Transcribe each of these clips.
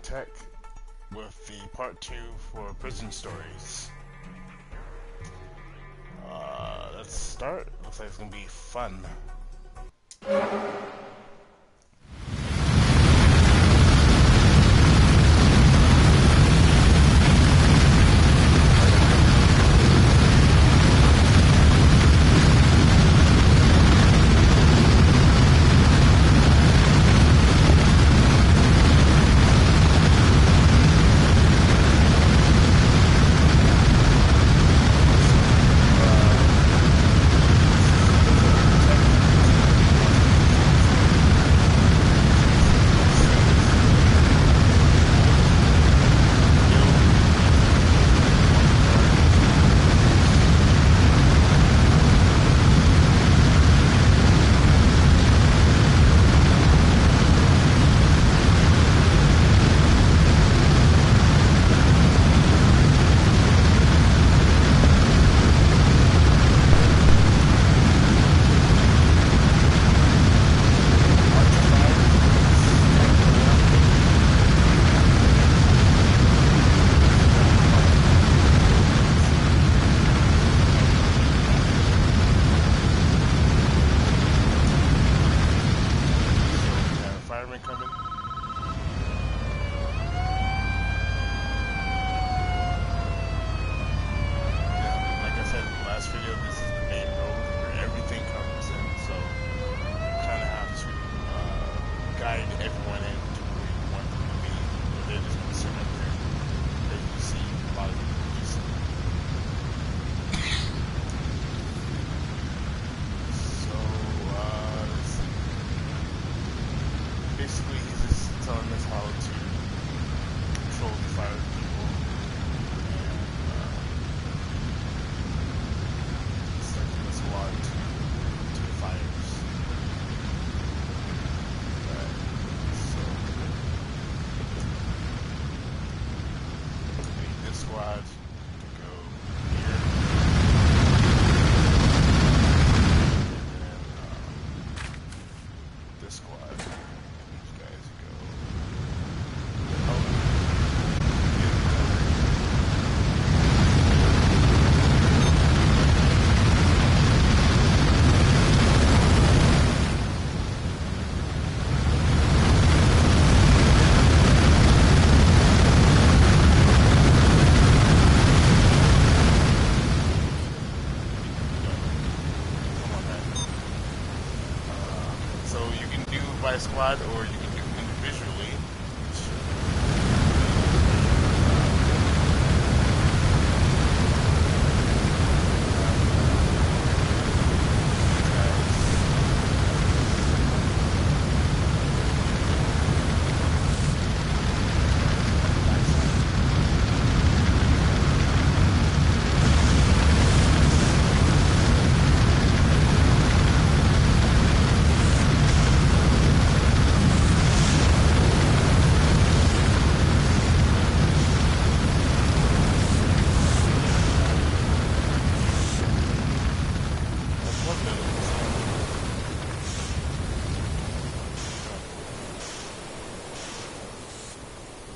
Tech with the part 2 for Prison Stories. Let's start. Looks like it's gonna be fun. Squad, or you can do individually.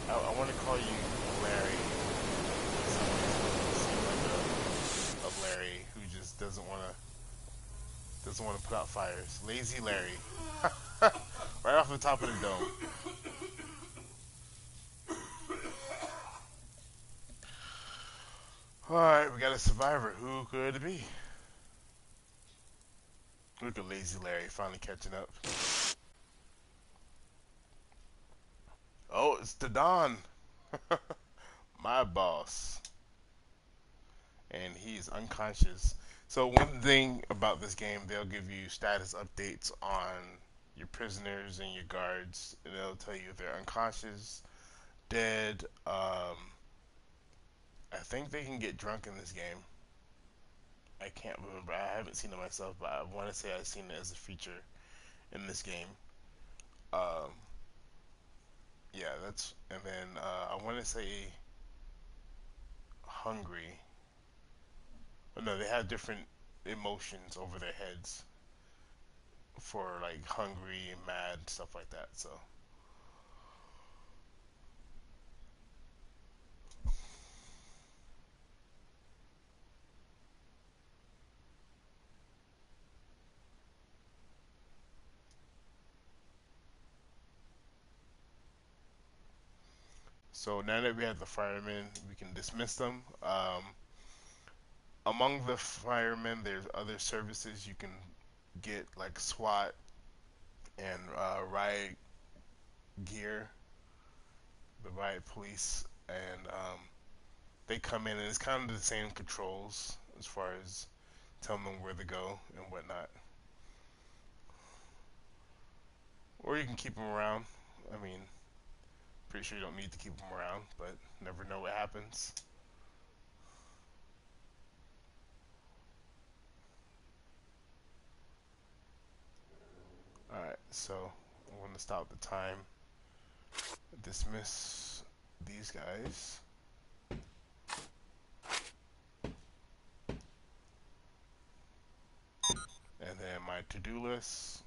I want to call you Larry. Seem like a Larry who just doesn't want to put out fires. Lazy Larry, right off the top of the dome. All right, we got a survivor. Who could it be? Look at Lazy Larry finally catching up. Oh, it's the Don, my boss, and he's unconscious. So one thing about this game, they'll give you status updates on your prisoners and your guards, and they'll tell you if they're unconscious, dead. I think they can get drunk in this game. I can't remember. I haven't seen it myself, but I want to say I've seen it as a feature in this game. Um, yeah, that's, and then I want to say hungry. Oh, no, they have different emotions over their heads for like hungry and mad, stuff like that. So So now that we have the firemen, we can dismiss them. Among the firemen, there's other services you can get, like SWAT and riot gear, the riot police, and they come in and it's kind of the same controls as far as telling them where to go and whatnot. Or you can keep them around. I mean, pretty sure you don't need to keep them around, but never know what happens. Alright, so I'm going to stop the time, dismiss these guys. And then my to-do list,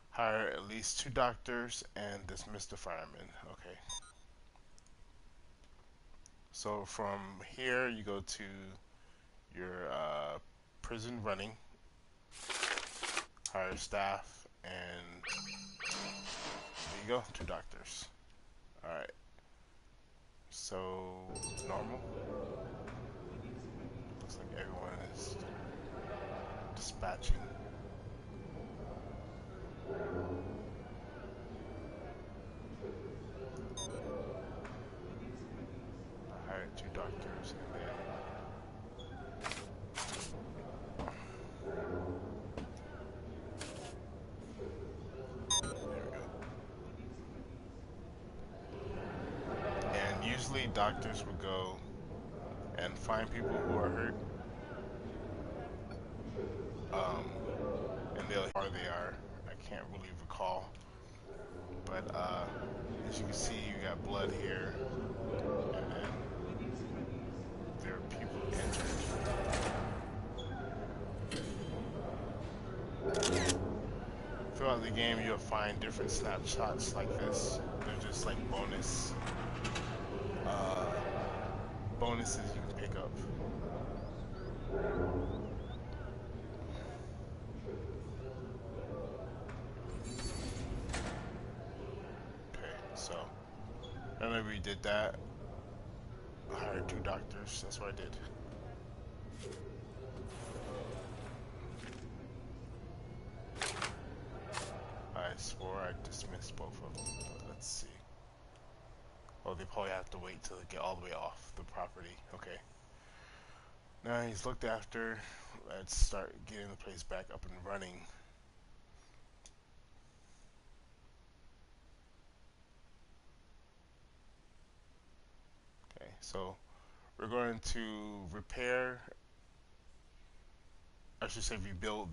hire at least 2 doctors and dismiss the firemen. Okay. So from here you go to your prison running, hire staff, and there you go, 2 doctors. Alright. So normal. Looks like everyone is dispatching. I hired 2 doctors and then there we go. And usually doctors will go and find people who are hurt. And they'll how far they are. I can't really recall. But as you can see, you got blood here, and then there are people injured. Throughout the game, you'll find different snapshots like this. They're just like uh, bonuses you can pick up. Okay, so I remember we did that. I hired 2 doctors. That's what I did. I swore I dismissed both of them, but let's see. Oh, they probably have to wait till they get all the way off the property. Okay. Now he's looked after. Let's start getting the place back up and running. Okay, so we're going to repair, I should say rebuild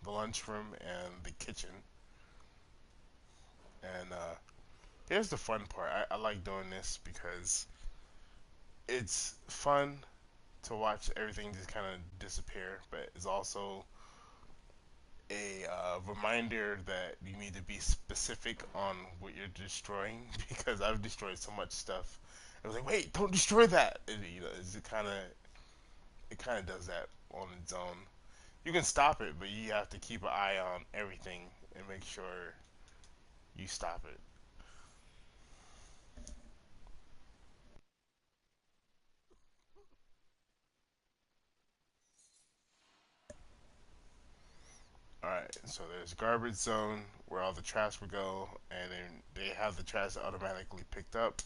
the lunchroom and the kitchen. And here's the fun part. I like doing this because it's fun to watch everything just kind of disappear, but it's also a reminder that you need to be specific on what you're destroying because I've destroyed so much stuff. I was like, wait, don't destroy that. You know, it kind of does that on its own. You can stop it, but you have to keep an eye on everything and make sure you stop it. Alright, so there's garbage zone where all the trash would go, and then they have the trash automatically picked up.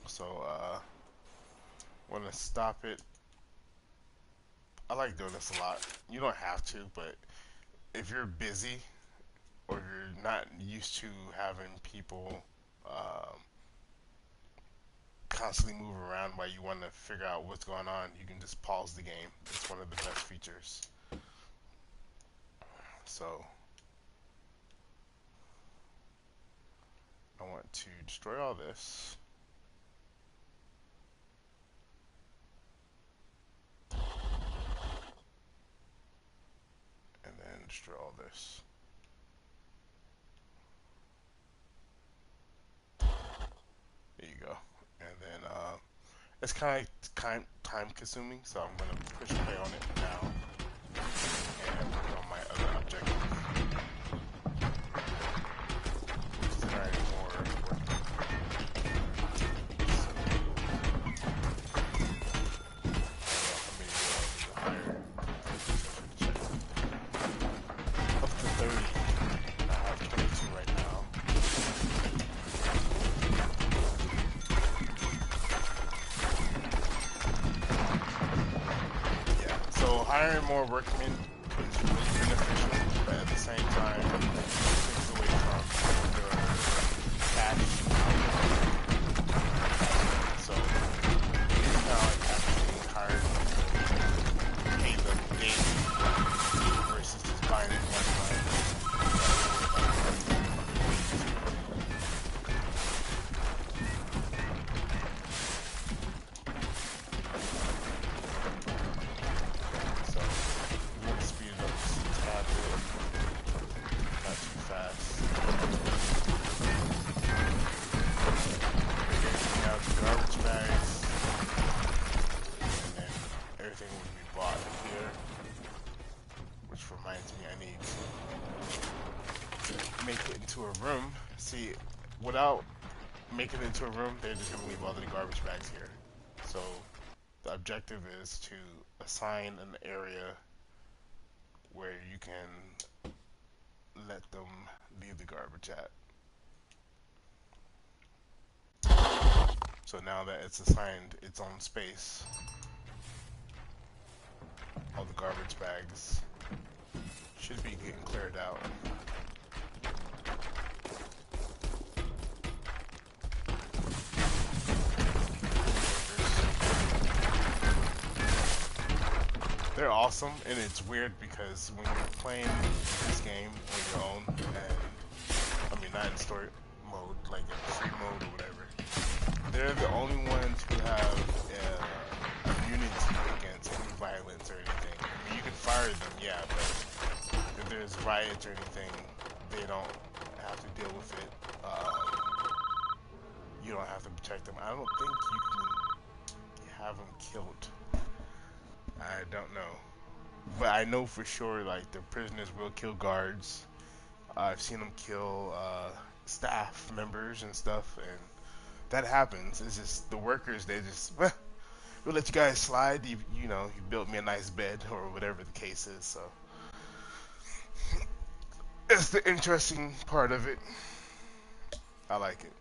So, want to stop it. I like doing this a lot. You don't have to, but if you're busy or you're not used to having people constantly move around while you want to figure out what's going on, you can just pause the game. It's one of the best features. So I want to destroy all this. And then destroy all this. There you go. And then it's kind of time consuming, so I'm going to push play on it now and work on my other objective, which is more work. hiring more workmen is really beneficial, but at the same time, it takes away from your cash outlet. So it's kind of like actually hired to pay them daily versus just buying it one time. So we're gonna speed it up just a tad bit, not too fast. Taking out the garbage bags, and then everything will be bought here, which reminds me I need to make it into a room. See, without making it into a room, they're just gonna leave all the garbage bags here. So the objective is to assign an area where you can let them leave the garbage at. So now that it's assigned its own space, all the garbage bags should be getting cleared out. They're awesome, and it's weird because when you're playing this game on your own, and I mean not in story mode, like in free mode or whatever, they're the only ones who have immunity against any violence or anything. I mean, you can fire them, yeah, but if there's riots or anything, they don't have to deal with it. You don't have to protect them. I don't think you can have them killed. I don't know. But I know for sure, like, the prisoners will kill guards. I've seen them kill staff members and stuff, and that happens. It's just the workers, they just, well, we'll let you guys slide. You know, you built me a nice bed or whatever the case is. So it's the interesting part of it. I like it.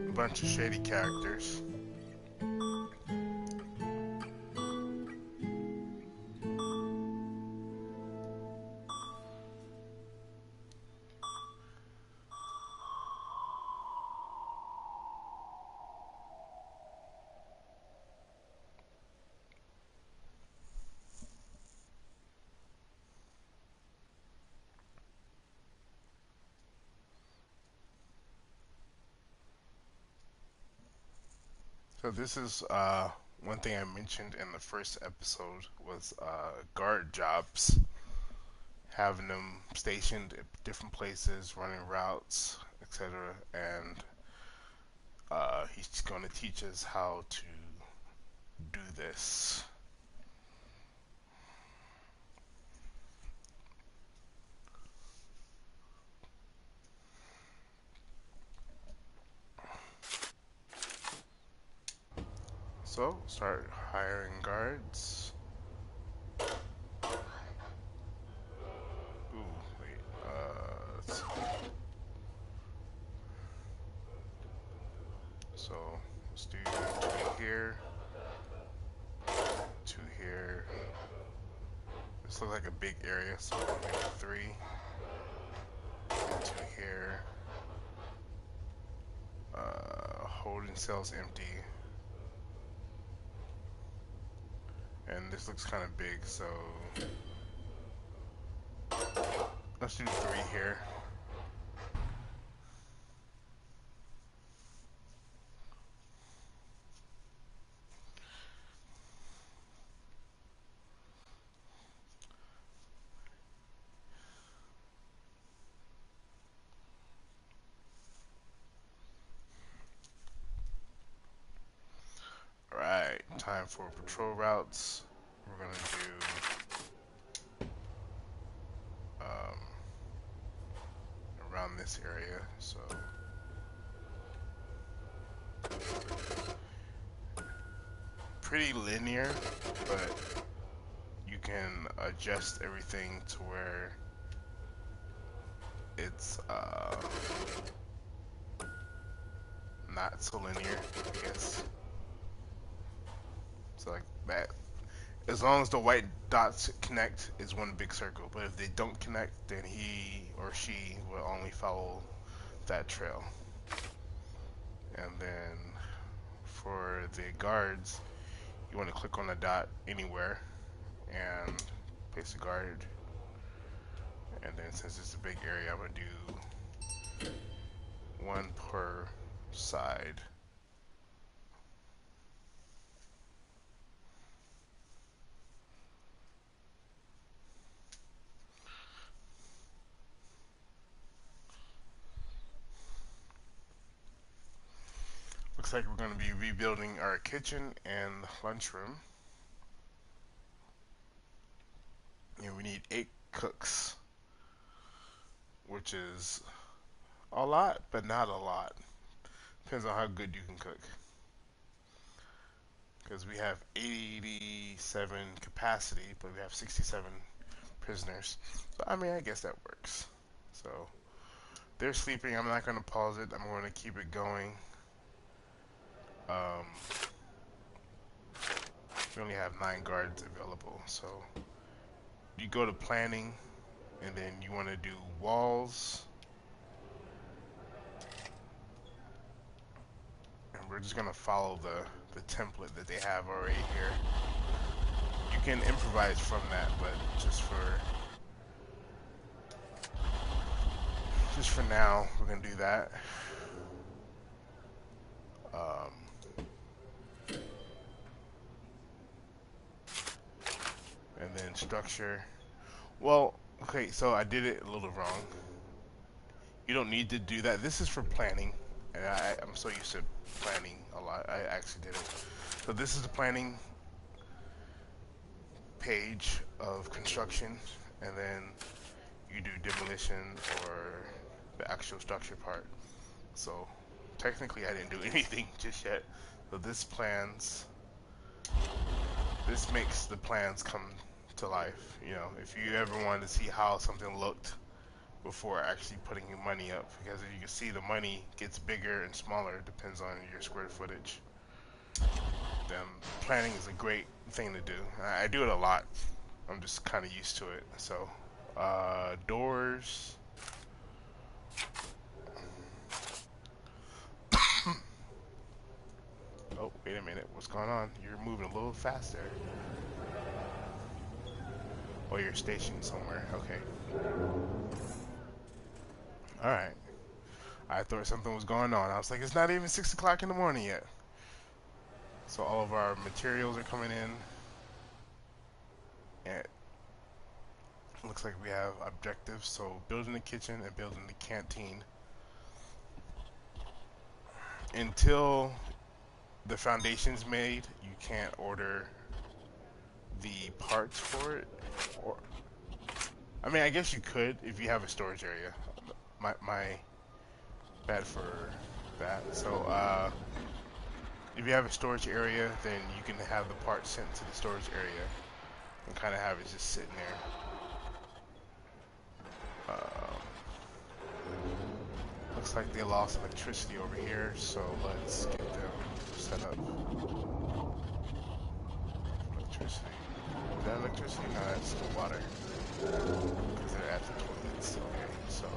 A bunch of shady characters. So this is one thing I mentioned in the first episode was guard jobs, having them stationed at different places, running routes, etc. And he's going to teach us how to do this. So start hiring guards. Ooh, wait. Let's see. So let's do two here, two here. This looks like a big area, so we'll make it three, two here. Holding cells empty, and this looks kind of big, so let's do three here. Alright, time for patrol routes. We're gonna do around this area, so pretty linear, but you can adjust everything to where it's not so linear, I guess. So like that. As long as the white dots connect, is one big circle. But if they don't connect, then he or she will only follow that trail. And then for the guards, you want to click on the dot anywhere and place a guard. And then since it's a big area, I'm going to do one per side. Looks like we're going to be rebuilding our kitchen and lunchroom. And we need 8 cooks, which is a lot, but not a lot. Depends on how good you can cook. Because we have 87 capacity, but we have 67 prisoners. So, I mean, I guess that works. So, they're sleeping. I'm not going to pause it. I'm going to keep it going. We only have 9 guards available. So, you go to planning, and then you want to do walls. And we're just going to follow the template that they have already here. You can improvise from that, but just for now, we're gonna do that. And then structure. Well, okay, so I did it a little wrong. You don't need to do that. This is for planning, and I'm so used to planning a lot. I actually did it. So this is the planning page of construction, and then you do demolition or the actual structure part. So technically I didn't do anything just yet. So this makes the plans come to life. You know, if you ever wanted to see how something looked before actually putting your money up, because as you can see, the money gets bigger and smaller, depends on your square footage. Then planning is a great thing to do. I do it a lot. I'm just kind of used to it. So, doors. Oh, wait a minute. What's going on? You're moving a little faster. Oh, you're stationed somewhere. Okay. Alright. I thought something was going on. I was like, it's not even 6 o'clock in the morning yet. So all of our materials are coming in, and it looks like we have objectives. So building the kitchen and building the canteen. Until the foundation's made, you can't order the parts for it. Or, I mean, I guess you could if you have a storage area. My bad for that. So, if you have a storage area, then you can have the parts sent to the storage area and kind of have it just sitting there. Looks like they lost electricity over here, so let's get them set up. Electricity. Is that electricity? No, that's the water. Because they're at the toilets. Okay, so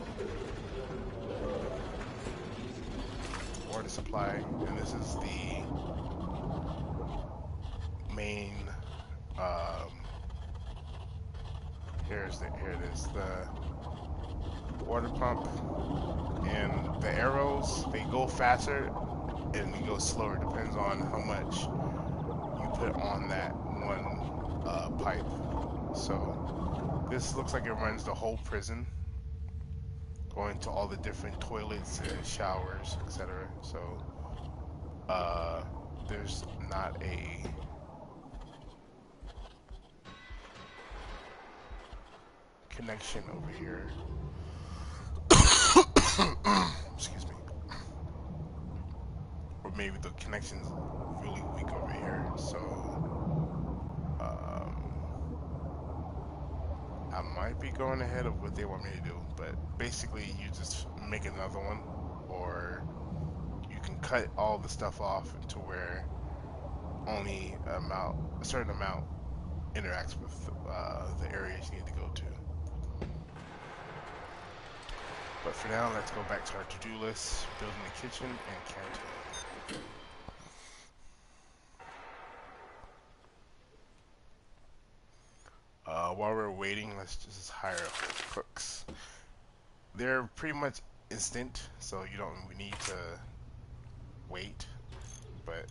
water supply, and this is the main. Here it is. The water pump, and the arrows, they go faster and they go slower. Depends on how much you put on that one pipe. So this looks like it runs the whole prison, going to all the different toilets and showers, etc. So there's not a connection over here. Excuse me. Or maybe the connection's really weak over here. So I might be going ahead of what they want me to do, but basically you just make another one, or you can cut all the stuff off to where only a certain amount interacts with the areas you need to go to. But for now, let's go back to our to-do list, building the kitchen and canteen. While we're waiting, let's just hire cooks. They're pretty much instant, so you don't need to wait. But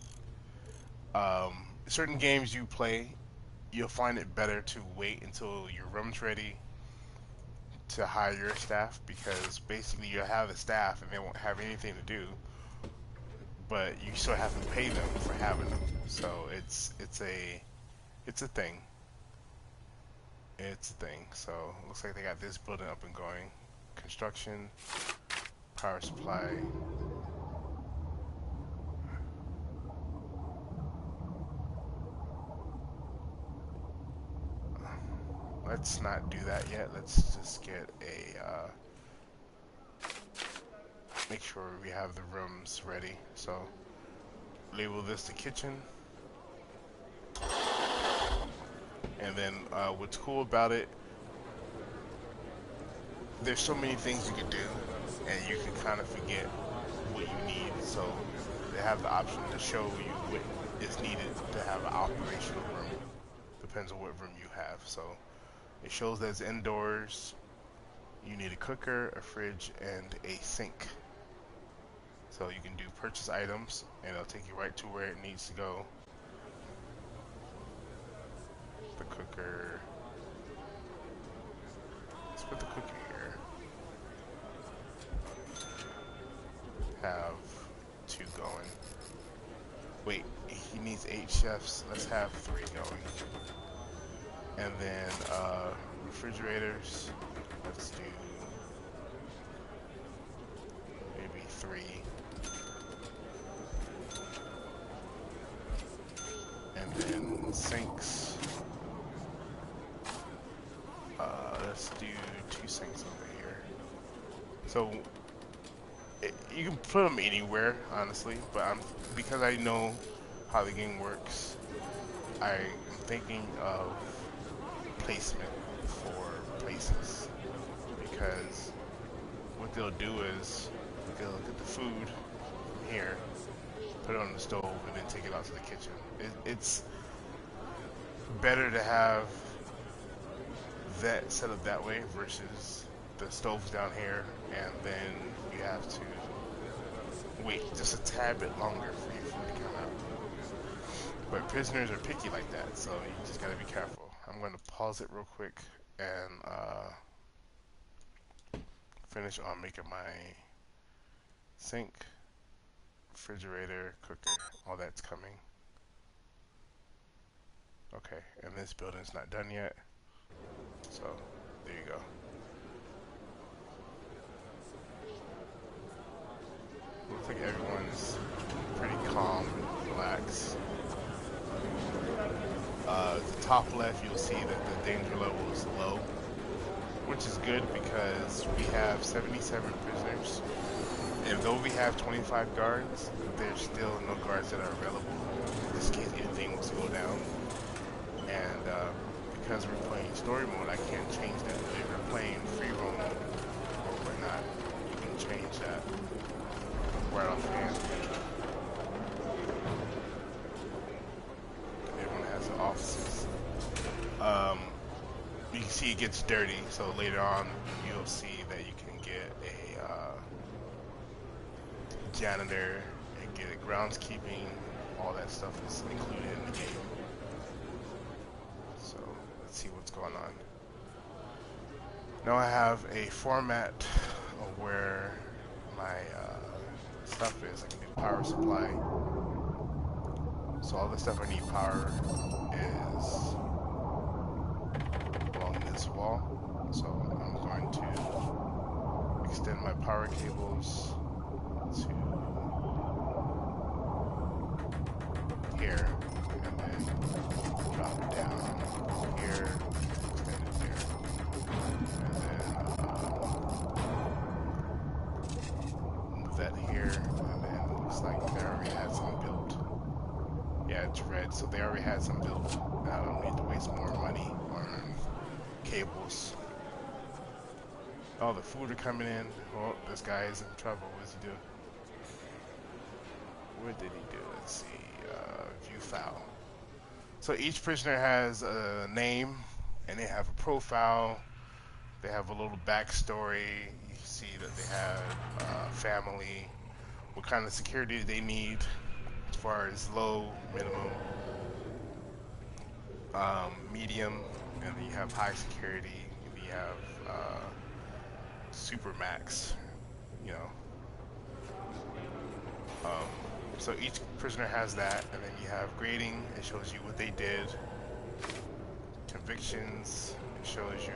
certain games you play, you'll find it better to wait until your room's ready to hire your staff, because basically you'll have a staff and they won't have anything to do, but you still have to pay them for having them. So it's a thing. It's a thing. So it looks like they got this building up and going. Construction, power supply. Let's not do that yet. Let's just get a make sure we have the rooms ready. So label this the kitchen. And then what's cool about it, there's so many things you can do, and you can kind of forget what you need. So they have the option to show you what is needed to have an operational room. Depends on what room you have. So it shows that it's indoors. You need a cooker, a fridge, and a sink. So you can do purchase items, and it'll take you right to where it needs to go. The cooker. Let's put the cooker here. Have 2 going. Wait, he needs 8 chefs. Let's have 3 going. And then refrigerators. Let's do maybe 3. And then sinks. Let's do 2 sinks over here. So you can put them anywhere, honestly, but because I know how the game works, I'm thinking of placement for places, because what they'll do is they'll look at the food from here, put it on the stove, and then take it out to the kitchen. It's better to have that set up that way versus the stove's down here and then you have to wait just a tad bit longer for your food to come out. But prisoners are picky like that, so you just gotta be careful. I'm gonna pause it real quick and finish on making my sink, refrigerator, cooker. All that's coming. Okay, and this building's not done yet. So, there you go. Looks like everyone's pretty calm and relaxed. The top left, you'll see that the danger level is low, which is good because we have 77 prisoners. And though we have 25 guards, there's still no guards that are available just in case anything was to go down. And because we're playing story mode, I can't change that. But if we're playing free roam or whatnot, you can change that right offhand. Everyone has the offices. You can see it gets dirty, so later on you'll see that you can get a janitor and get a groundskeeping. All that stuff is included in the game. So let's see what's going on. Now I have a format of where my stuff is. I can do power supply. So all the stuff I need power is along this wall. So I'm going to extend my power cables to here, and then drop down here, extend it there, and then move that here, and then it looks like they already had some built. Yeah, it's red, so they already had some built. I don't need to waste more money on cables. Oh, the food are coming in. Oh, this guy is in trouble. What does he do? What did he do? Let's see. View file. So each prisoner has a name, and they have a profile. They have a little backstory. You see that they have family, what kind of security they need, as far as low, minimum, medium, and then you have high security. And you have super max. You know. So each prisoner has that, and then you have grading. It shows you what they did. Convictions. It shows you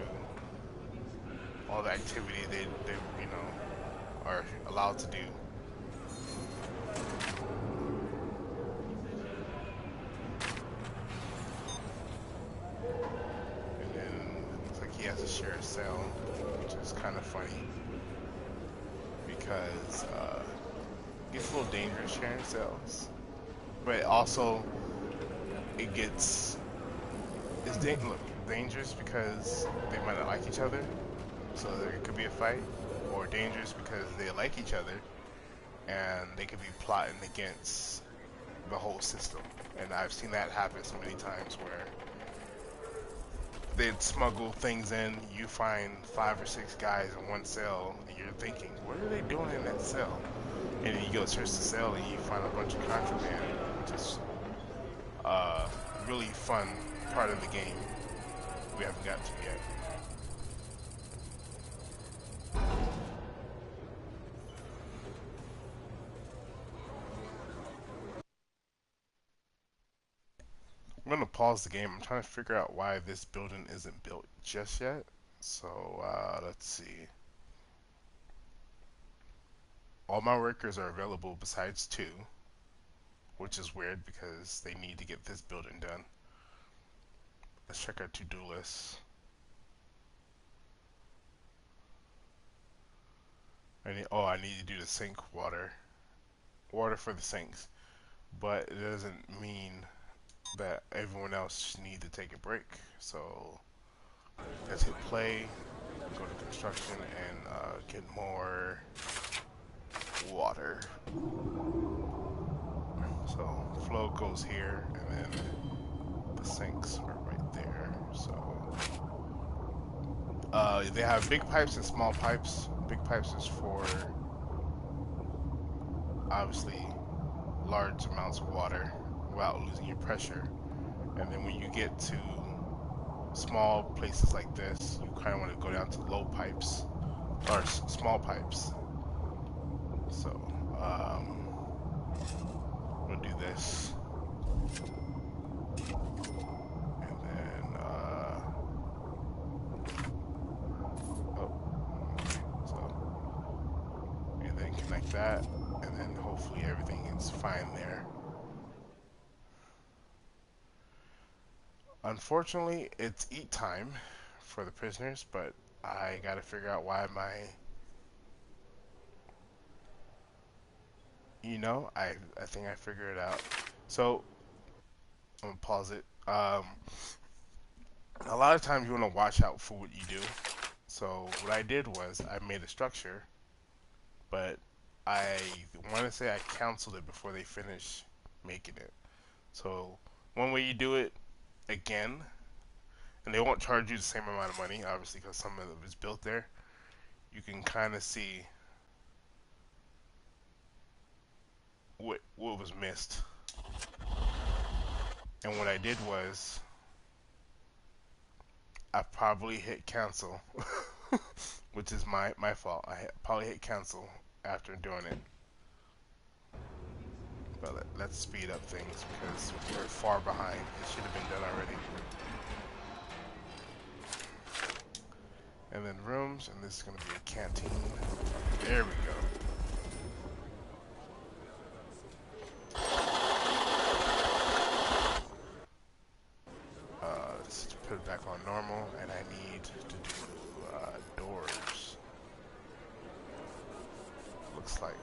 all the activity they you know are allowed to do. And then it looks like he has to share a cell, which is kind of funny because it gets a little dangerous sharing cells, but also it gets dangerous because they might not like each other, so there could be a fight, or dangerous because they like each other and they could be plotting against the whole system. And I've seen that happen so many times where they'd smuggle things in. You find 5 or 6 guys in one cell, and you're thinking, what are they doing in that cell? And then you go search the cell and you find a bunch of contraband, which is really fun part of the game we haven't gotten to yet. I'm gonna pause the game. I'm trying to figure out why this building isn't built just yet. So let's see. All my workers are available besides 2, which is weird because they need to get this building done. Let's check our to-do list. I need to do the sink water for the sinks, but it doesn't mean that everyone else need to take a break. So let's hit play, go to construction, and get more water. So flow goes here, and then the sinks are right there. So they have big pipes and small pipes. Big pipes is for obviously large amounts of water, without losing your pressure. And then when you get to small places like this, you kind of want to go down to low pipes or small pipes. So we'll do this, and then and then connect that, and then hopefully everything is fine there. Unfortunately, it's eat time for the prisoners, but I gotta figure out why I think I figured it out. So I'm gonna pause it. A lot of times you want to watch out for what you do. So what I did was I made a structure, but I want to say I canceled it before they finish making it. So one way you do it again, and they won't charge you the same amount of money, obviously, because some of it was built there. You can kind of see what was missed. And what I did was I probably hit cancel, which is my fault. Probably hit cancel after doing it. But let's speed up things because we're far behind. It should have been done already. And then rooms, and this is going to be a canteen. There we go. Let's put it back on normal, and I need to do doors. Looks like.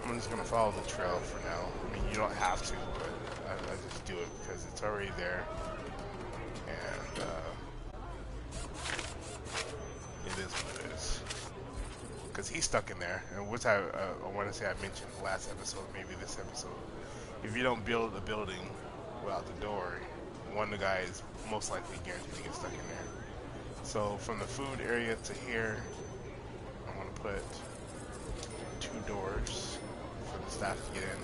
I'm just gonna follow the trail for now. I mean, you don't have to, but I just do it because it's already there, and it is what it is. Because he's stuck in there, and which I want to say I mentioned last episode, maybe this episode. If you don't build a building without the door, one of the guys most likely guaranteed to get stuck in there. So from the food area to here, I'm gonna put 2 doors for the staff to get in,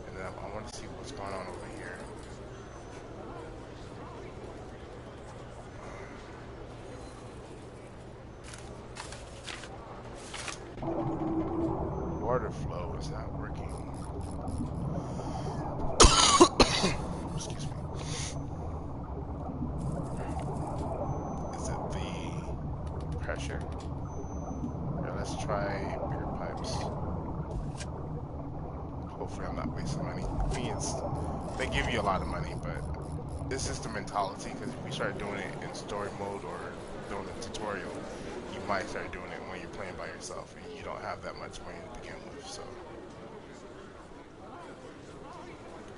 and then I want to see what's going on over here. Water flow is not working. Excuse me. Is it the pressure? Yeah, let's try bigger pipes. Hopefully I'm not wasting money. I mean, they give you a lot of money, but this is the mentality, because if we start doing it in story mode or doing a tutorial, you might start doing it when you're playing by yourself and you don't have that much money to begin with. So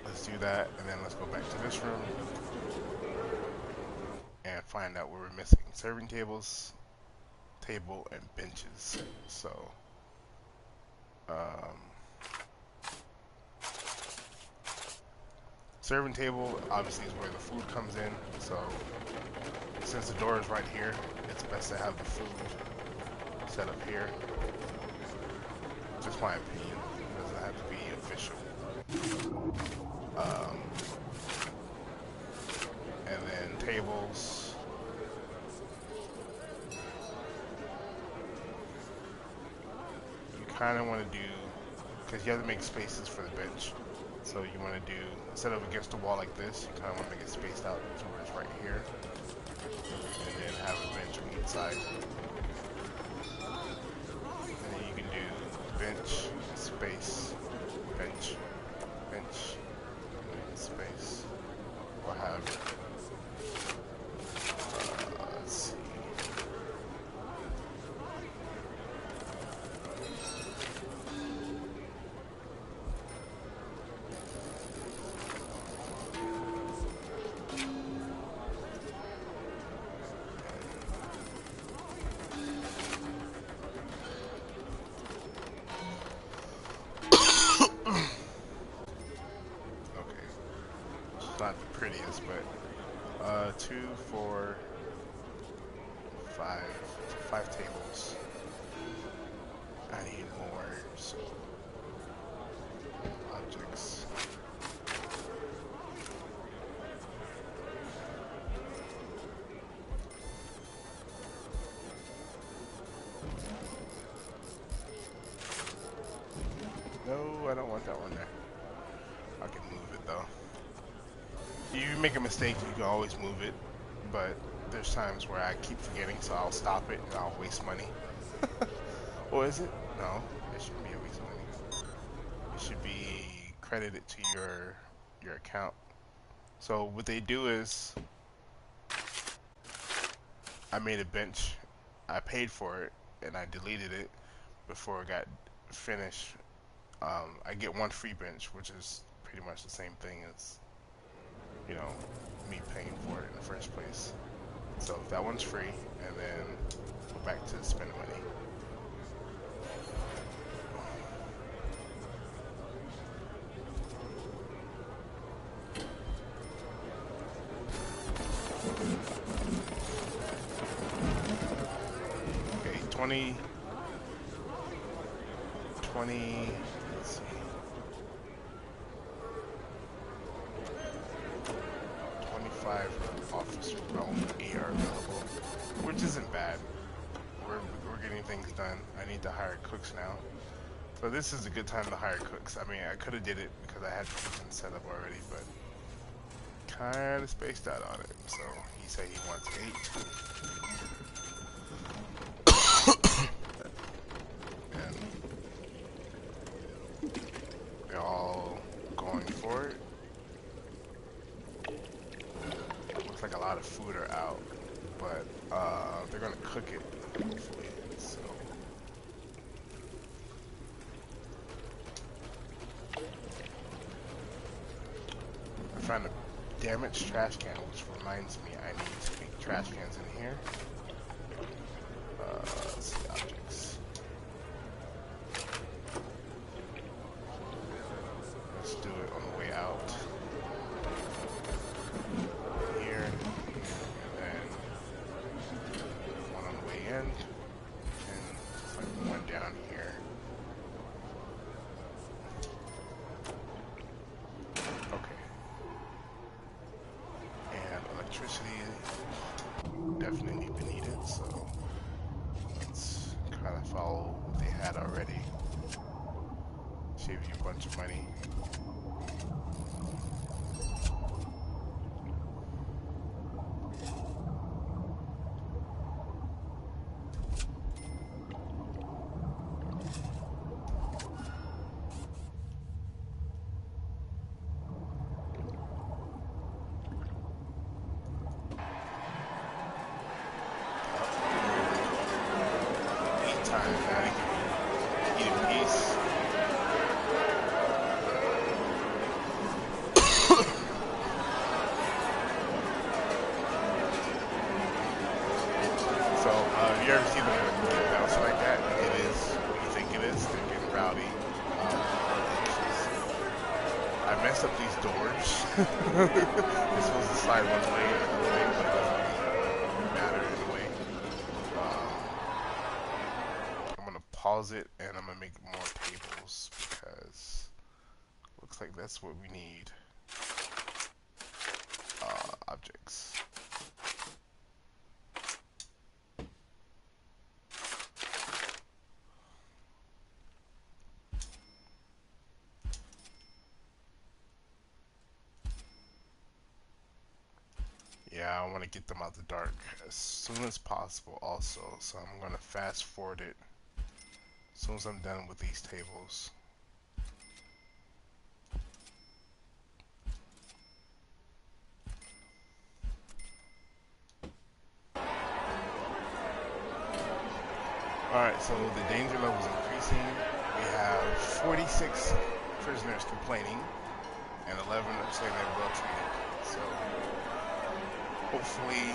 let's do that, and then let's go back to this room and find out where we're missing serving tables, table, and benches. So serving table obviously is where the food comes in, so since the door is right here, it's best to have the food set up here. Just my opinion. It doesn't have to be official. And then tables. You kind of want to do, because you have to make spaces for the bench. So you want to do, instead of against the wall like this, you kind of want to make it spaced out to where it's right here. And then have a bench on each side. And then you can do bench, space, bench, bench, space, or have, let's see. Not the prettiest, but 2, 4, five tables. I need more, so objects. No, I don't want that one there. I can move it though. If you make a mistake, you can always move it, but there's times where I keep forgetting, so I'll stop it and I'll waste money. Or is it? No, it shouldn't be a waste of money. It should be credited to your account. So what they do is, I made a bench, I paid for it, and I deleted it before it got finished. I get one free bench, which is pretty much the same thing as, you know, me paying for it in the first place. So that one's free, and then go back to spend money. Okay, 20, let's see, 25 office realm AR available, which isn't bad. We're getting things done. I need to hire cooks now. So this is a good time to hire cooks. I mean, I could have did it because I had the kitchen set up already, but kind of spaced out on it. So he said he wants 8. And they're all going for it. Looks like a lot of food are out, but they're gonna cook it, hopefully. So I found a damaged trash can, which reminds me I need to make trash cans in here. Let's see, objects. Let's do it on the way out. Here, and then one on the way in, and just like one down here. Okay. And electricity definitely needed, so let's kind of follow what they had already. Save you a bunch of money. You ever see them get bounced like that? It is what you think it is. They're getting rowdy. I messed up these doors. They're supposed to slide one way and another way, but it doesn't really matter anyway. I'm gonna pause it and I'm gonna make more tables because looks like that's what we need. Objects. Yeah, I want to get them out the dark as soon as possible also, so I'm going to fast forward it as soon as I'm done with these tables. Alright, so the danger level is increasing. We have 46 prisoners complaining, and 11 are saying they're well treated. So hopefully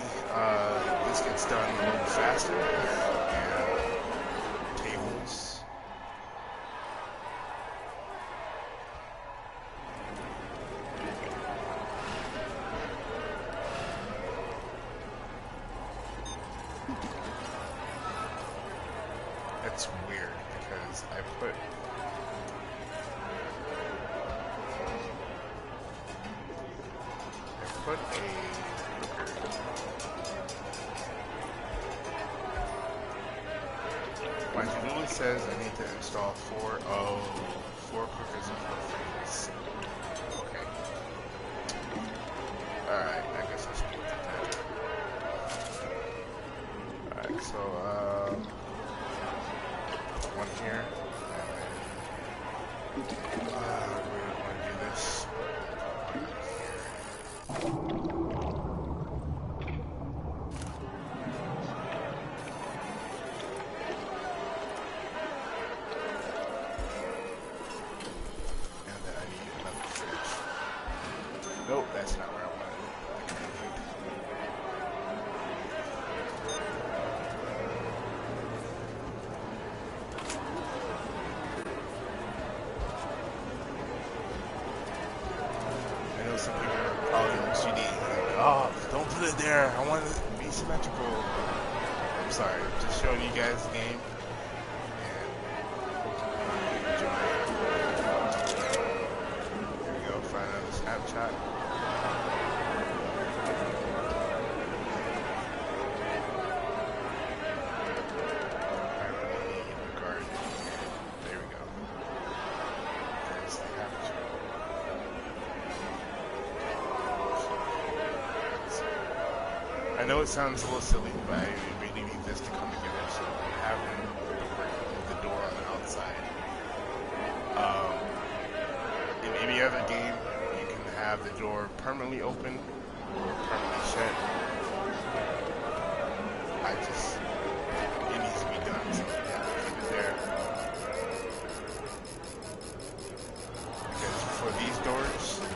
this gets done a little faster. And tables. that's weird because I put a my to-do list says I need to install four cookers and 4 fridges. Okay. Alright, I guess I should look at that. Alright, so one here. And then we want to do this. Nope, that's not where I wanted it. I know some people are probably OCD. Like, oh, don't put it there. I want it to be symmetrical. I'm sorry. Just showing you guys the game. And enjoy. Here we go. Find another snapshot. I know it sounds a little silly, but I really need this to come together. So having the door on the outside. In any other game, you can have the door permanently open or permanently shut. It needs to be done. So yeah, keep it there. Because for these doors, the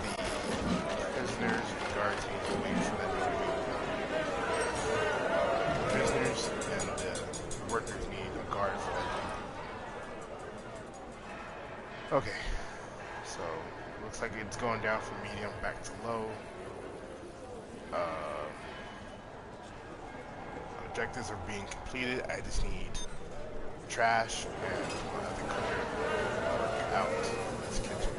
prisoners and guards need to wait for that door to be open. Prisoners and the workers need a guard for that. Okay, so looks like it's going down from medium back to low. Objectives are being completed. I just need trash and one other cooker out of this kitchen.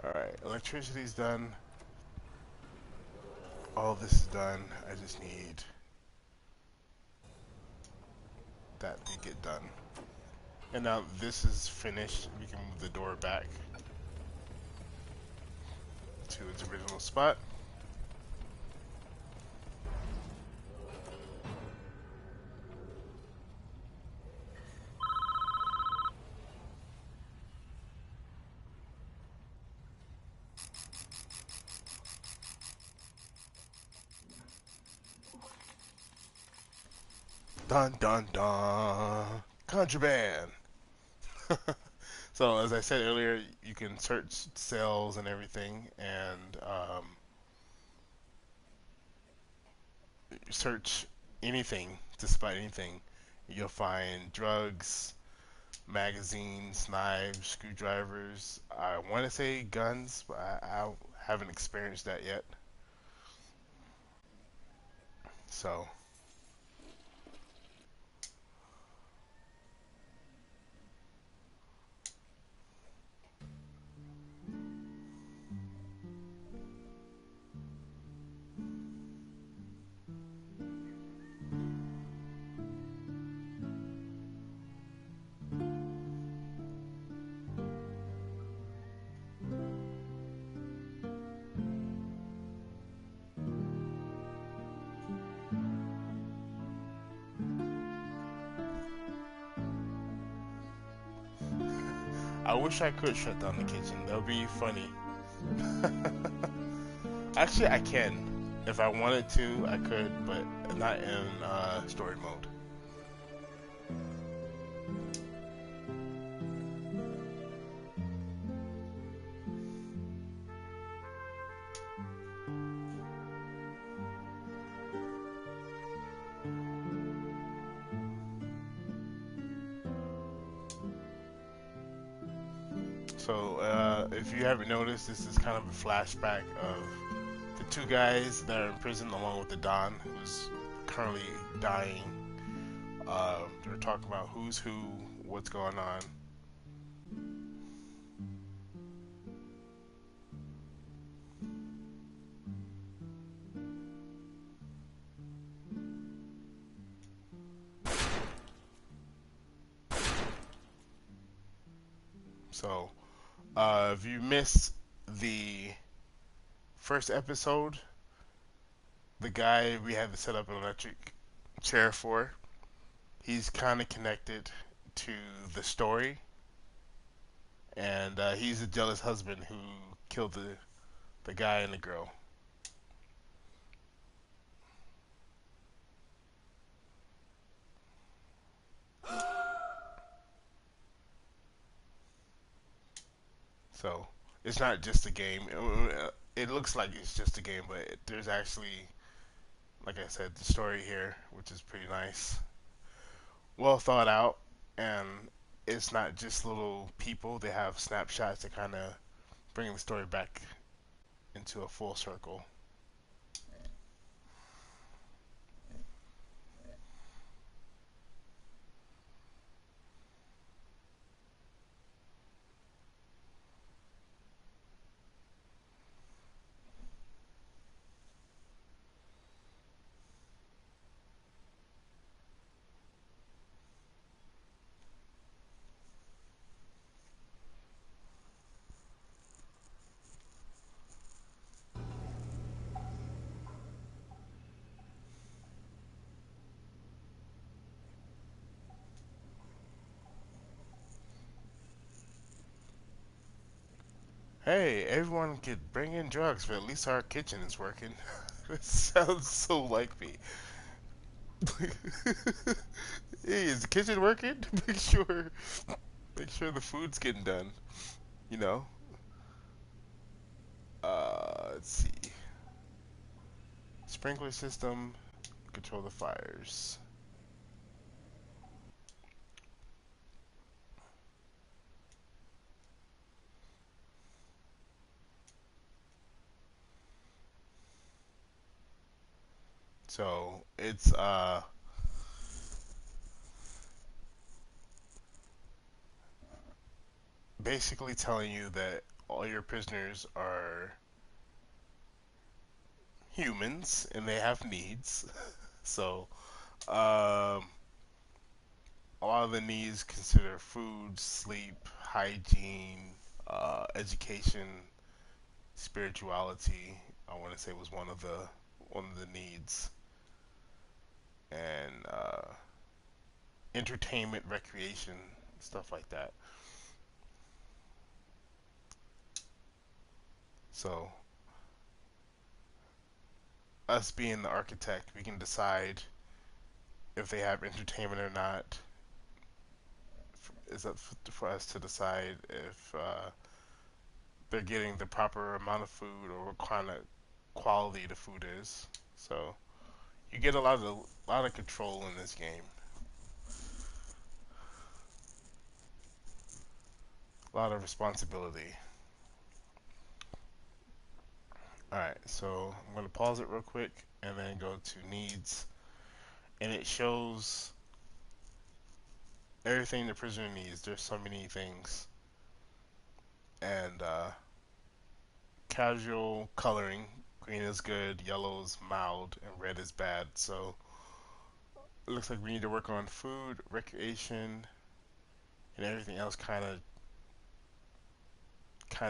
Alright, electricity's done. All this is done. I just need that to get done. And now this is finished. We can move the door back to its original spot. Dun dun dun. Contraband. So as I said earlier, you can search cells and everything, and search anything, just about anything. You'll find drugs, magazines, knives, screwdrivers. I want to say guns, but I haven't experienced that yet. So. I wish I could shut down the kitchen. That would be funny. Actually, I can. If I wanted to, I could, but not in story mode. So, if you haven't noticed, this is kind of a flashback of the two guys that are in prison, along with the Don, who's currently dying. They're talking about who's who, what's going on. So, if you missed the first episode, the guy we had to set up an electric chair for, he's kind of connected to the story, and he's a jealous husband who killed the guy and the girl. So it's not just a game. It looks like it's just a game, but there's actually, like I said, the story here, which is pretty nice, well thought out, and it's not just little people. They have snapshots to kind of bring the story back into a full circle. Hey, everyone could bring in drugs, but at least our kitchen is working. It sounds so like me. Hey, is the kitchen working? Make sure the food's getting done. You know. Let's see. Sprinkler system, control the fires. So it's basically telling you that all your prisoners are humans and they have needs. So um, a lot of the needs consider food, sleep, hygiene, education, spirituality. I want to say was one of the needs, and entertainment, recreation, stuff like that. So us being the architect, we can decide if they have entertainment or not. It's up for us to decide if they're getting the proper amount of food or what kind of quality the food is. So you get a lot of control in this game, a lot of responsibility. All right, so I'm gonna pause it real quick and then go to needs, and it shows everything the prisoner needs. There's so many things, and casual coloring. Green is good, yellow is mild, and red is bad. So it looks like we need to work on food, recreation, and everything else kind of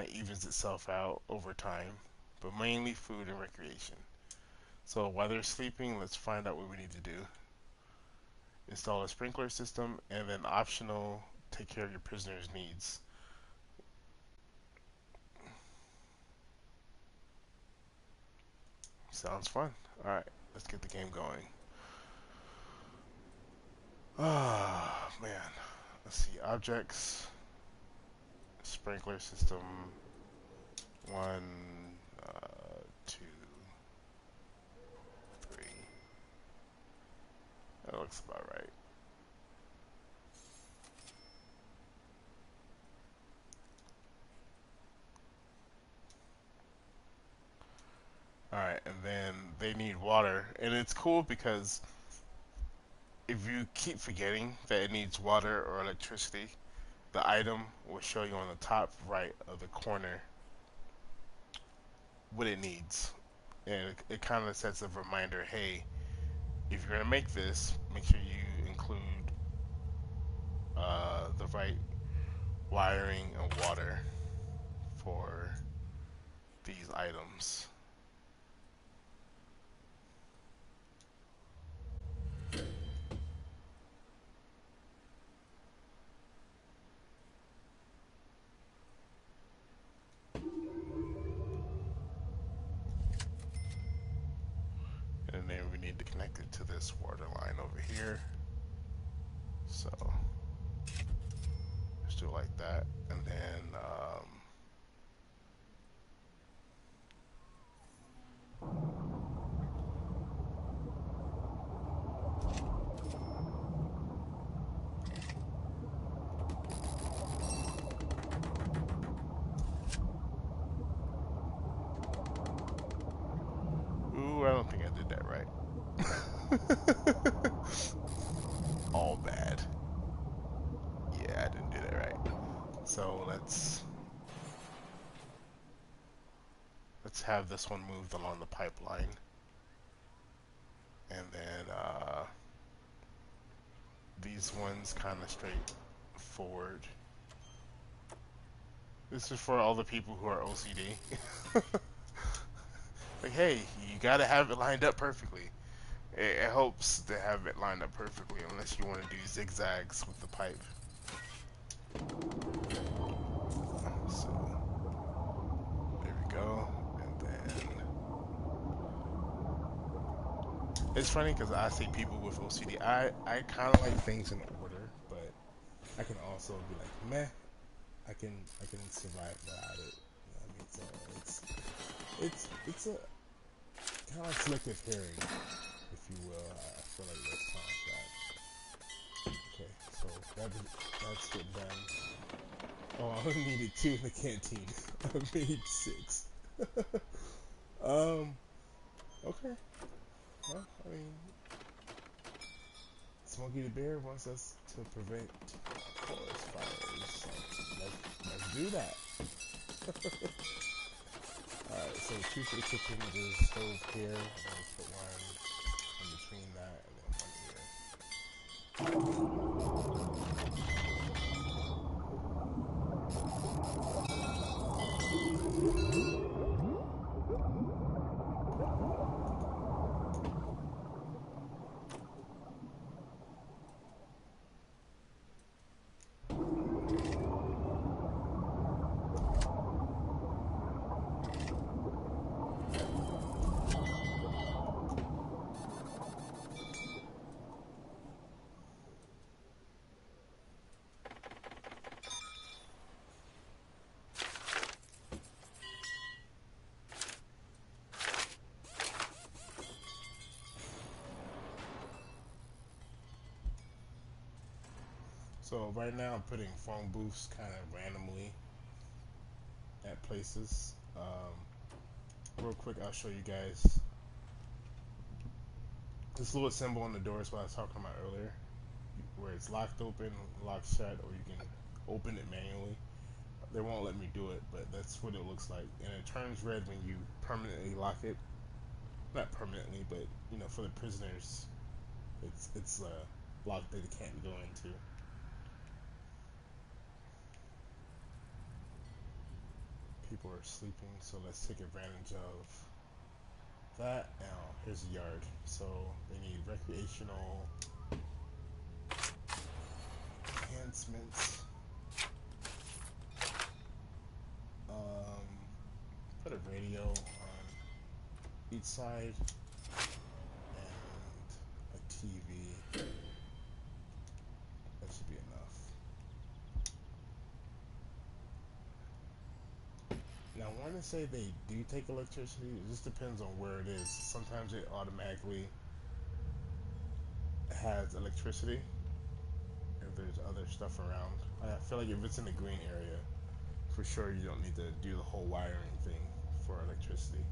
evens itself out over time, but mainly food and recreation. So while they're sleeping, let's find out what we need to do. Install a sprinkler system, and then optional, take care of your prisoner's needs. Sounds fun. Alright, let's get the game going. Ah, man. Let's see. Objects, sprinkler system, 1, 2, 3. That looks about right. Alright, and then they need water. And it's cool because if you keep forgetting that it needs water or electricity, the item will show you on the top right of the corner what it needs. And it kind of sets a reminder, hey, if you're going to make this, make sure you include the right wiring and water for these items. And then we need to connect it to this water line over here. So let's do it like that. And then ooh, I don't think I did that right. All bad. Yeah, I didn't do that right. So let's have this one moved along the pipeline. And then these ones kind of straight forward. This is for all the people who are OCD. Like, hey, you gotta have it lined up perfectly. It helps to have it lined up perfectly, unless you want to do zigzags with the pipe. So, there we go. And then, it's funny because I see people with OCD. I kind of like things in order, but I can also be like, meh. I can survive without it. You know what I mean? So it's a kind of like selective hearing, if you will. I feel like let's count that. Okay, so that's getting done. Oh, I only needed 2 in the canteen. I made 6. um. Okay. Well, I mean, Smokey the Bear wants us to prevent forest fires. So let's do that. Alright, so 2 for the kitchen. There's a stove here. I'm gonna put one in between that and then one here. So right now I'm putting phone booths kind of randomly at places. Real quick, I'll show you guys. This little symbol on the door is what I was talking about earlier, where it's locked open, locked shut, or you can open it manually. They won't let me do it, but that's what it looks like. And it turns red when you permanently lock it. Not permanently, but you know, for the prisoners, it's locked that they can't go into. People are sleeping, so let's take advantage of that. Now here's a yard, so they need recreational enhancements. Put a radio on each side and a TV. That should be enough. Now, I want to say they do take electricity. It just depends on where it is. Sometimes it automatically has electricity if there's other stuff around. I feel like if it's in the green area, for sure you don't need to do the whole wiring thing for electricity.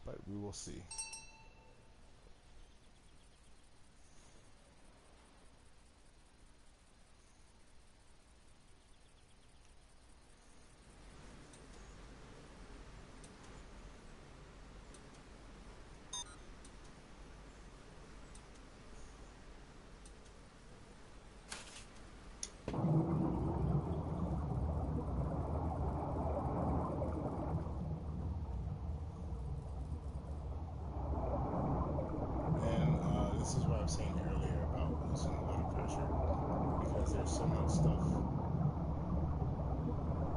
But we will see. And this is what I was saying earlier about losing water pressure, because there's so much stuff,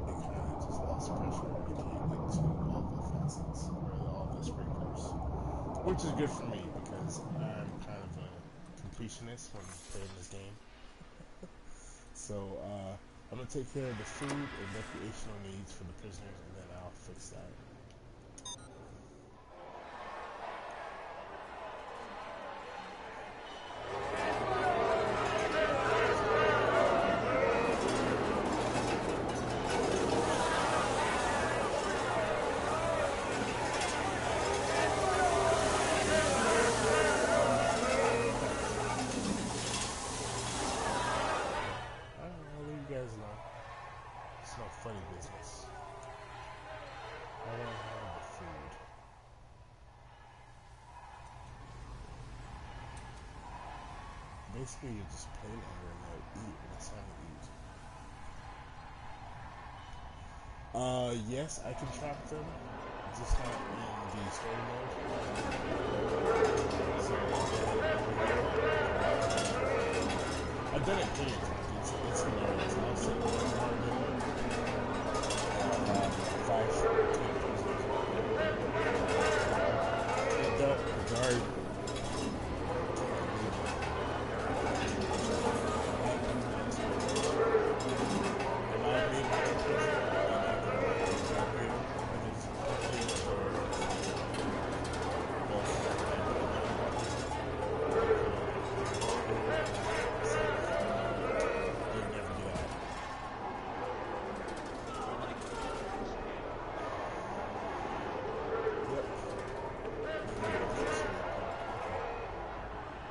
it kind of just lost pressure and can't get to all the faucets or all the sprinklers, which is good for me because I'm kind of a completionist when playing this game. So I'm gonna take care of the food and recreational needs for the prisoners, and then I'll fix that. I'll leave you guys alone. It's no funny business. I don't have the food. Basically, you just play longer and they'll eat when it's time to eat. Yes, I can trap them, just not in the story mode. So, I've done it plenty of times. It's hilarious. I'll sit in one hard and I'll have 5 the guard.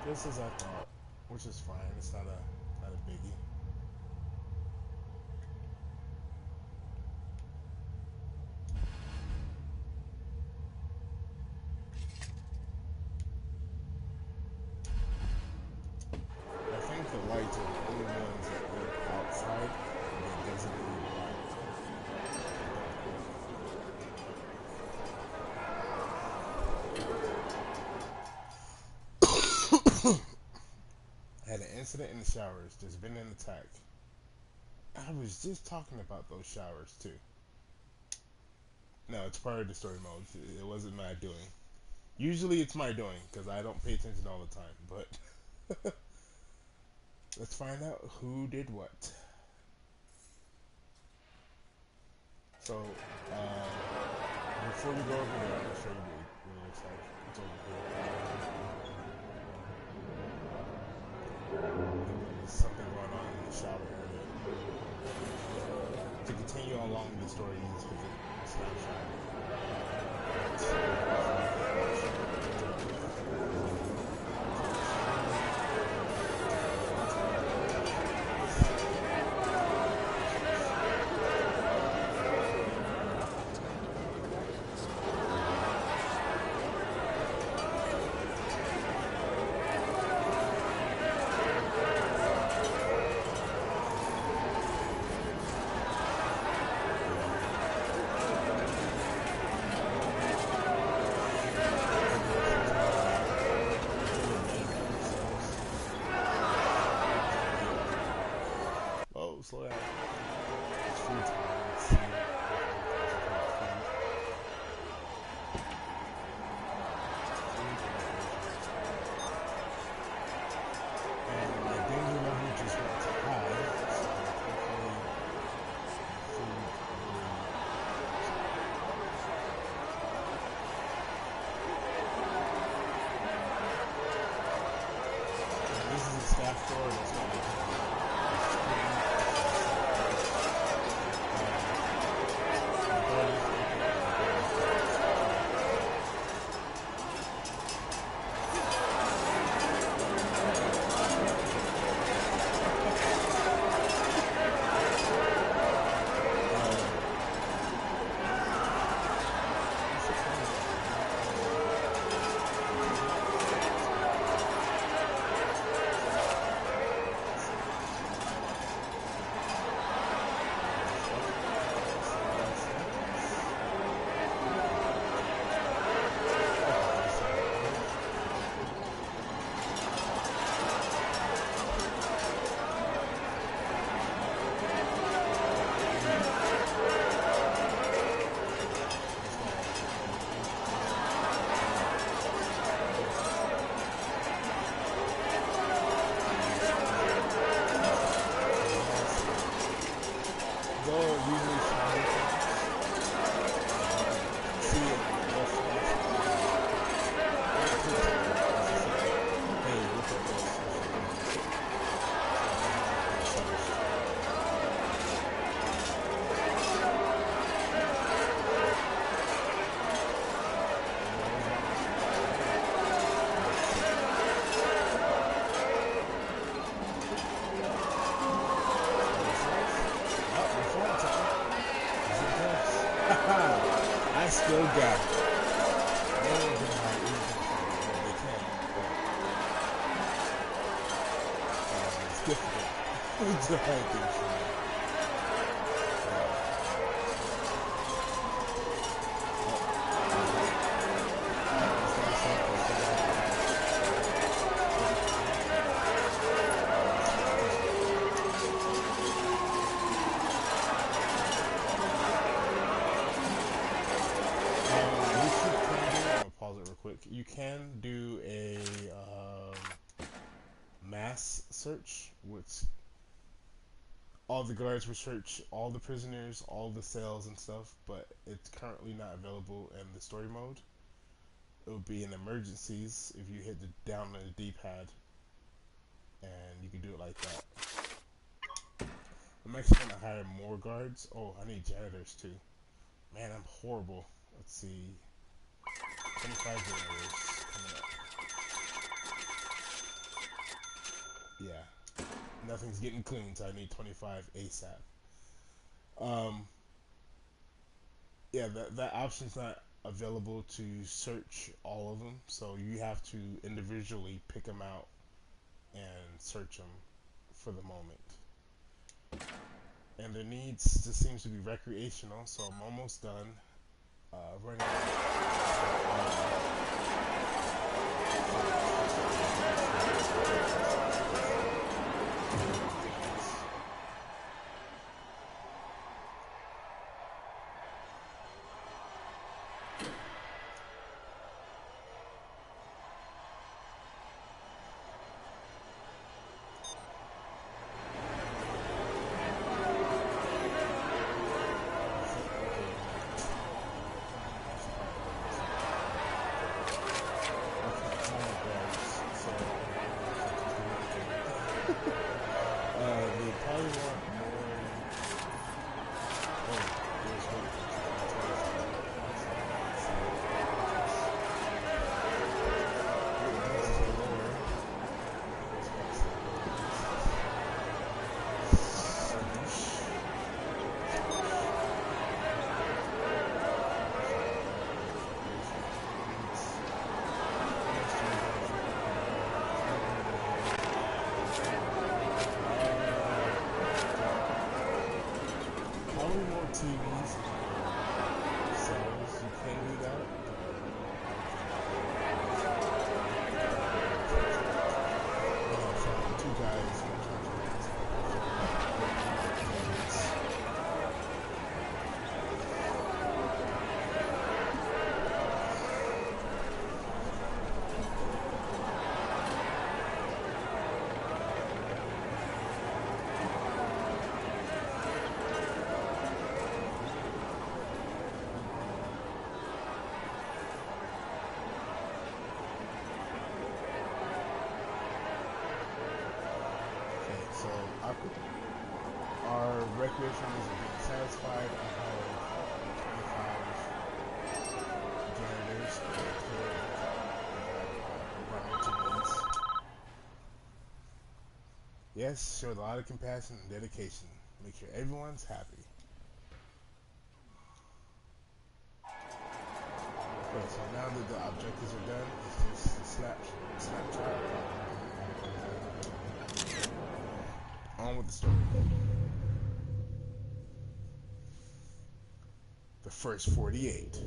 Just as I thought, which is fine. It's not a biggie. I think the lights are the only ones that work outside that doesn't need light. I had an incident in the showers. There's been an attack. I was just talking about those showers too. No, it's part of the story mode. It wasn't my doing. Usually it's my doing because I don't pay attention all the time. But let's find out who did what. So before we go over there, I'm gonna show you what it looks like. It's over here. There's something going on in the shower area. To continue along the story, you just visit Snapshot. I still got it. No one can hide anything from me. Well, they can, but it's difficult to hide things from me. Is that something? What you can do, I'm gonna pause it real quick. You can do a mass search, which all the guards will search all the prisoners, all the cells and stuff, but it's currently not available in the story mode. It will be in emergencies if you hit the down on the D-pad, and you can do it like that. I'm actually gonna hire more guards. Oh, I need janitors too. Man, I'm horrible. Let's see, 25 janitors coming up. Yeah, nothing's getting clean, so I need 25 ASAP. Um, yeah, that option's not available to search all of them, so you have to individually pick them out and search them for the moment. And their needs just seems to be recreational, so I'm almost done. Running. They probably want more. Oh, there's one probably more TVs and cells. You can do that. So two guys. Okay, so our recreation needs are being satisfied. I have 25 janitors that could environmental needs. Yes, showed a lot of compassion and dedication. Make sure everyone's happy. Okay, so now that the objectives are done, it's just a snapshot. On with the story. The first 48.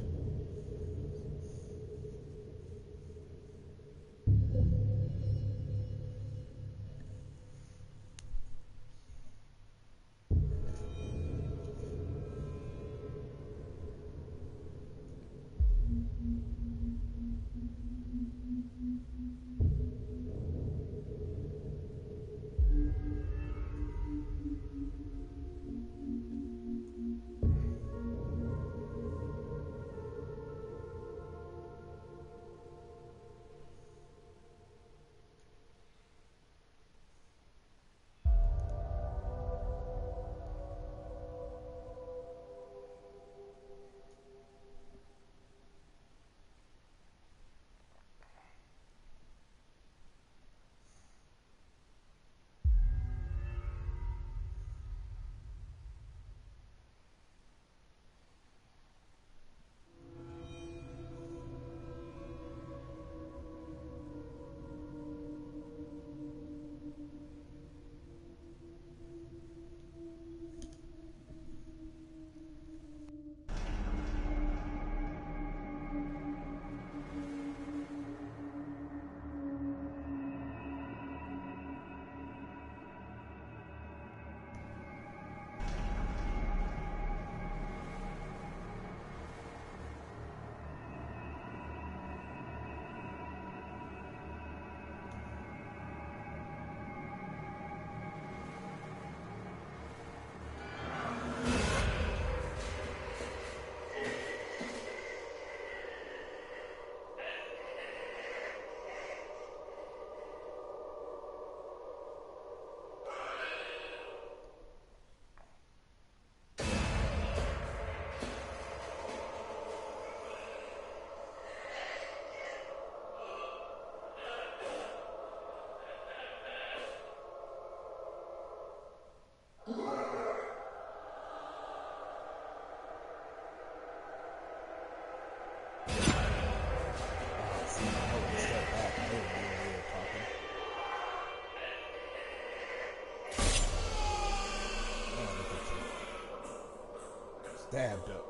stabbed up.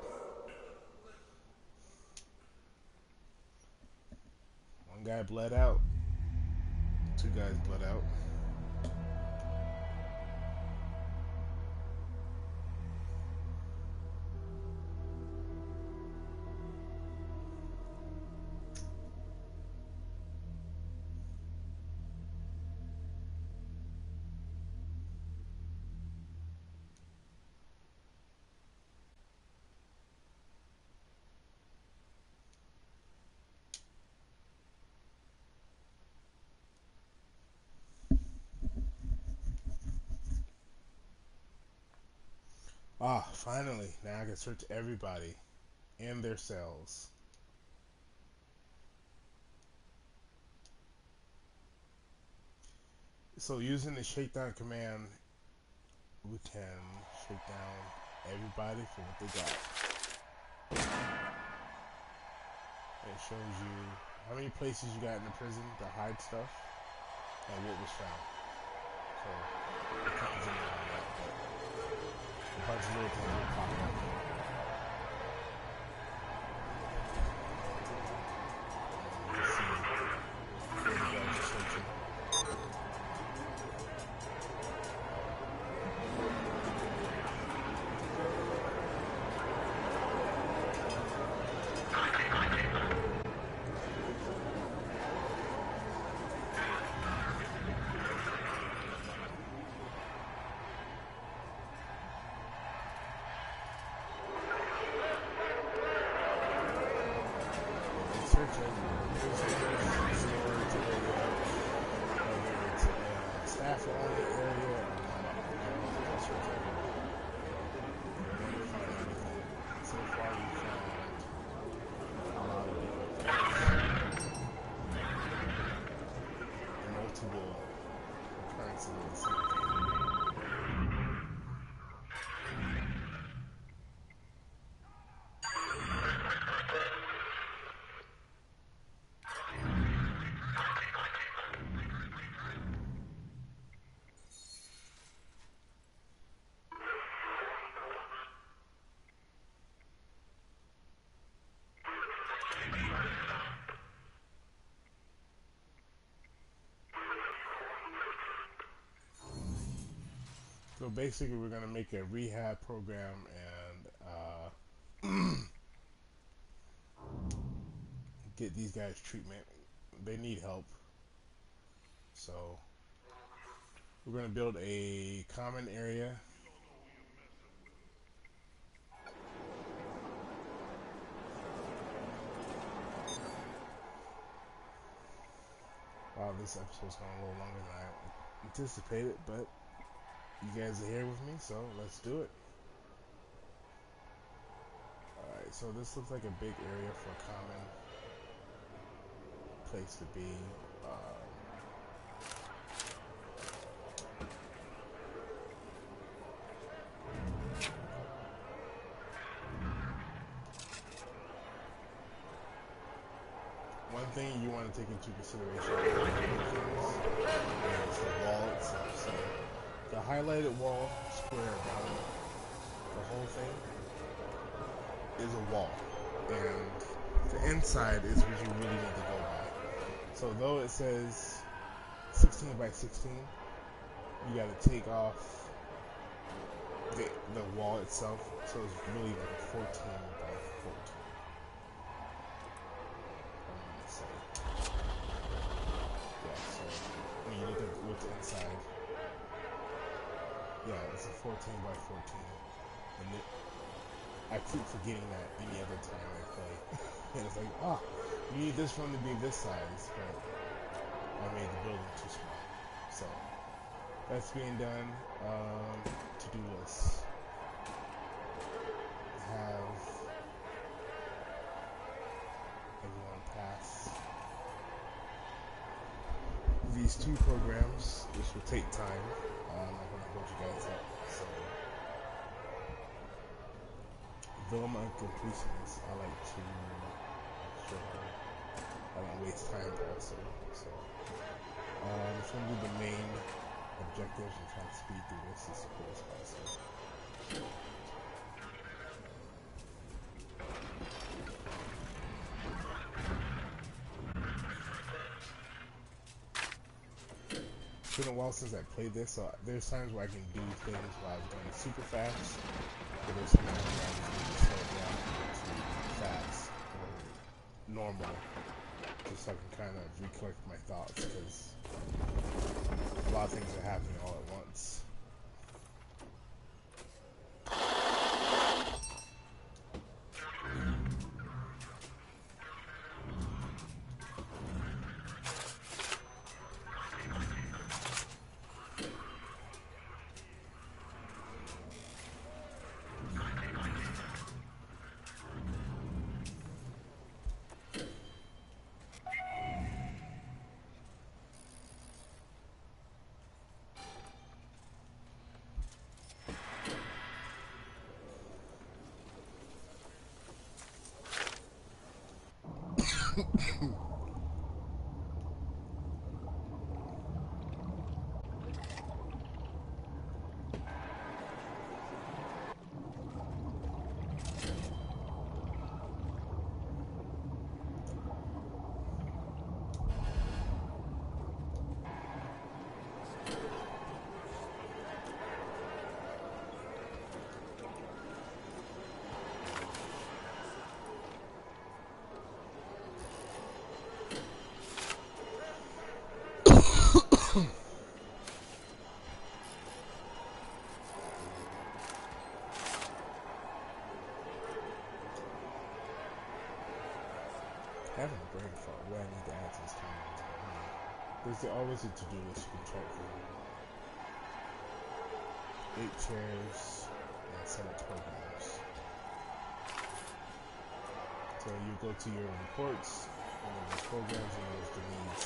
One guy bled out. Two guys bled out. Ah, finally. Now I can search everybody and their cells. So using the shakedown command, we can shake down everybody for what they got. It shows you how many places you got in the prison to hide stuff and what was found. So I can't zoom in on that, but a bunch of little things will pop up. You see where the guys are searching. Searching. Whether it's a staff only area or not. I'll search everywhere. I want to find anything. So far we found a lot of different things. Multiple occurrences of the same thing. So basically, we're gonna make a rehab program and get these guys treatment. They need help. So we're gonna build a common area. Wow, this episode's going a little longer than I anticipated, but you guys are here with me, so let's do it. Alright, so this looks like a big area for a common place to be. One thing you want to take into consideration is the wall itself. So the highlighted wall square around the whole thing is a wall, and the inside is what you really need to go by. So though it says 16 by 16, you got to take off the wall itself, so it's really like a 14 by 14. Yeah, so when you look at what's inside, yeah, it's a 14 by 14. And I keep forgetting that any other time I play. And it's like, you need this one to be this size, but I made the building too small. So that's being done. To-do list. Have everyone pass these two programs. This will take time. I'm not going to hold you guys up. So, though I'm on completions, I like to show I don't waste time also. So, I'm just going to do the main objectives and try to speed through this as quick as possible. It's been a while since I played this, so there's times where I can do things while I was going super fast, but there's times where I just need to slow it down to fast or normal, just so I can kind of recollect my thoughts, because a lot of things are happening all at once. Having a brain fart, what I need to add to this calendar. There's always a to-do list you can check for. 8 chairs and 7 programs. So you go to your reports, and then the programs, and there's the needs.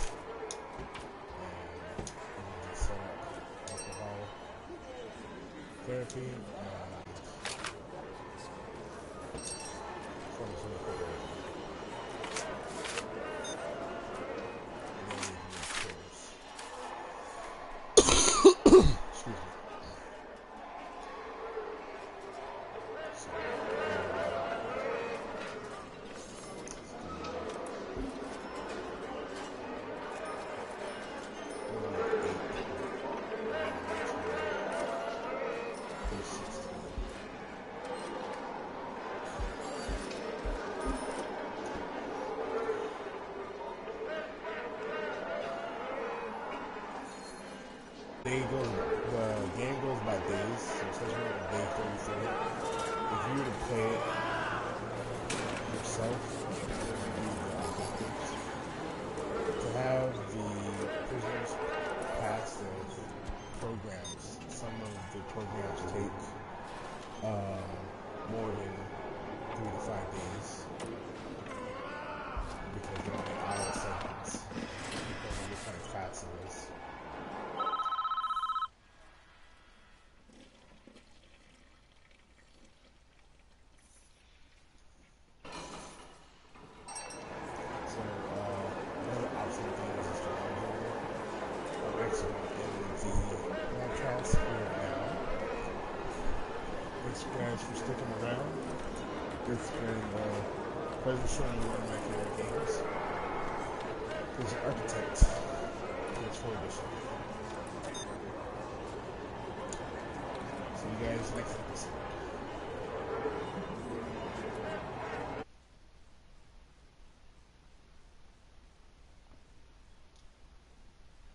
And you can just set up alcohol therapy and pharmaceutical therapy. The game goes by days, so especially on day 34. If you were to play it yourself, to have the prisoners pass the programs, some of the programs take more than 3 to 5 days because they're only hour segments because of what kind of fast it is. Thanks for sticking around. It's been a pleasure showing you one of my favorite games. There's Architect, PS4 edition. See you guys next episode.